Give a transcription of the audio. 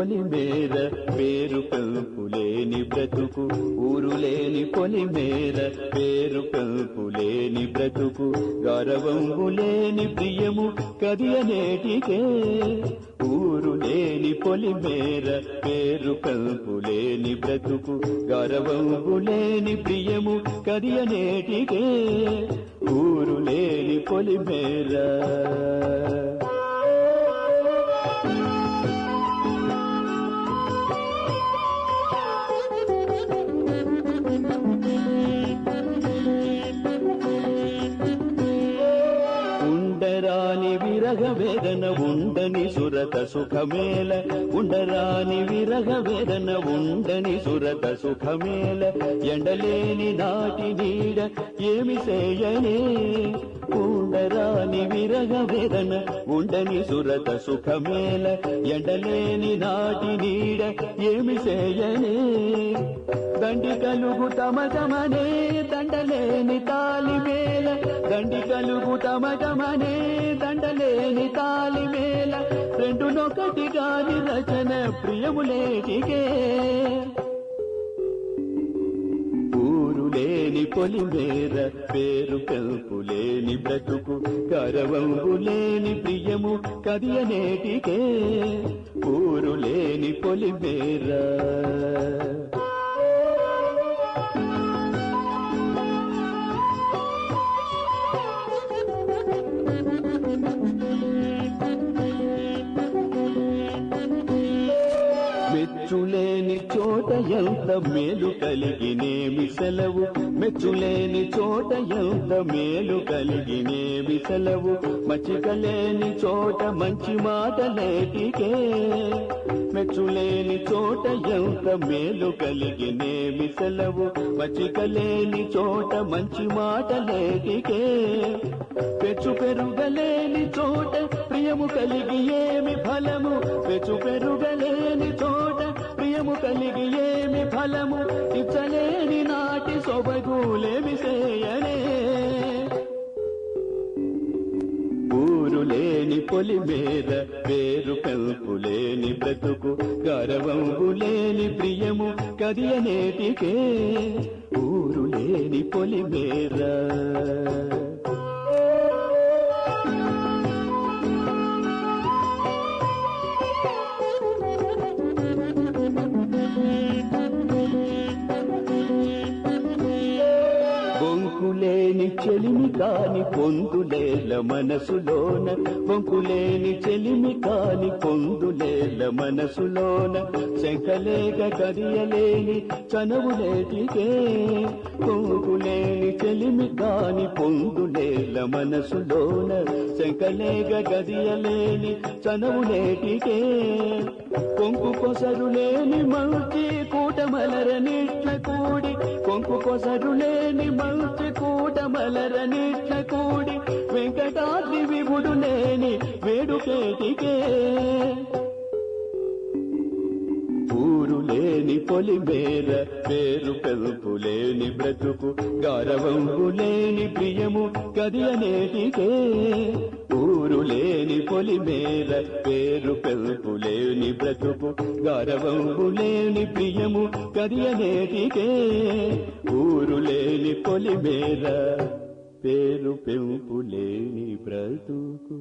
పొలిమేర పేరు పెంపులేని బ్రతుకు ఊరులేని పొలిమేర పేరు పెంపులేని బ్రతుకు గౌరవంబులేని ప్రియము కదియనేటికే ఊరులేని పొలిమేర పేరు పెంపులేని బ్రతుకు గౌరవంబులేని ప్రియము కదియనేటికే ఊరులేని పొలిమేర ఉండరాని విరగ వేదన ఉండని సురత సుఖమేల ఉండరాని విరగ వేదన ఉండని సురత సుఖమేల ఎండలేని నాటి నీడ ఏమి చేయనే ఉండరాని విరగ వేదన ఉండని సురత సుఖమేల ఎండలేని నాటి నీడ ఏమి చేయనే దండి కలుగు తమనే దండలేని తాలిమేల దండి కలుగు తమనే దండలేని తాలిమేల రెండునొకటి గాని రచన ప్రియములేటికే ఊరులేని పొలిమేర పేరు పెంపులేని బ్రతుకు గౌరవంబులేని ప్రియము కదియనేటికే ఊరులేని పొలిమేర మెచ్చులేని చోట ఎంత మేలు కలిగినేమి సెలవు మెచ్చులేని చోట ఎంత మేలు కలిగినేమి సెలవు మచ్చికలేని చోట మంచి మాటలేటికే మెచ్చులేని చోట ఎంత మేలు కలిగినేమి సెలవు మచ్చికలేని చోట మంచి మాటలేటికే పెచ్చు పెరుగలేని చోట ప్రియము కలిగి ఏమి ఫలము పెచ్చు పెరుగలేని చోట ప్రియము కలిగి ఏమి ఫలము ఇచ్చలేని నాటి సొబగులేమి చేయనే ఊరులేని పొలిమేర పేరు పెంపులేని బ్రతుకు గౌరవంబులేని ప్రియము కదియనేటికే ఊరులేని పొలిమేర బొంకులేని చెలిమి కాని పొందులేల మనసులోన బొంకులేని చెలిమి కాని పొందులేల మనసులోన శంకలేక కదియలేని చనువులేటికే బొంకులేని చెలిమి కాని పొందులేల మనసులోన శంకలేక కదియలేని చనువులేటికే కొంకు కొసరులేని మంచి కూటమలరనిట్ల కూడి కొంకు కొసరులేని మంచి కూటమలరనిట్ల కూడి వెంకటాద్రి విభుడు లేని వేడుకేటికే ఊరులేని పొలిమేర పేరు పెంపులేని బ్రతుకు గౌరవంబులేని ప్రియము కదియనేటికే ఊరులేని పొలిమేర పేరు పెంపులేని బ్రతుకు గౌరవంబులేని ప్రియము కదియనేటికే ఊరులేని పొలిమేర పేరు పెంపులేని బ్రతుకు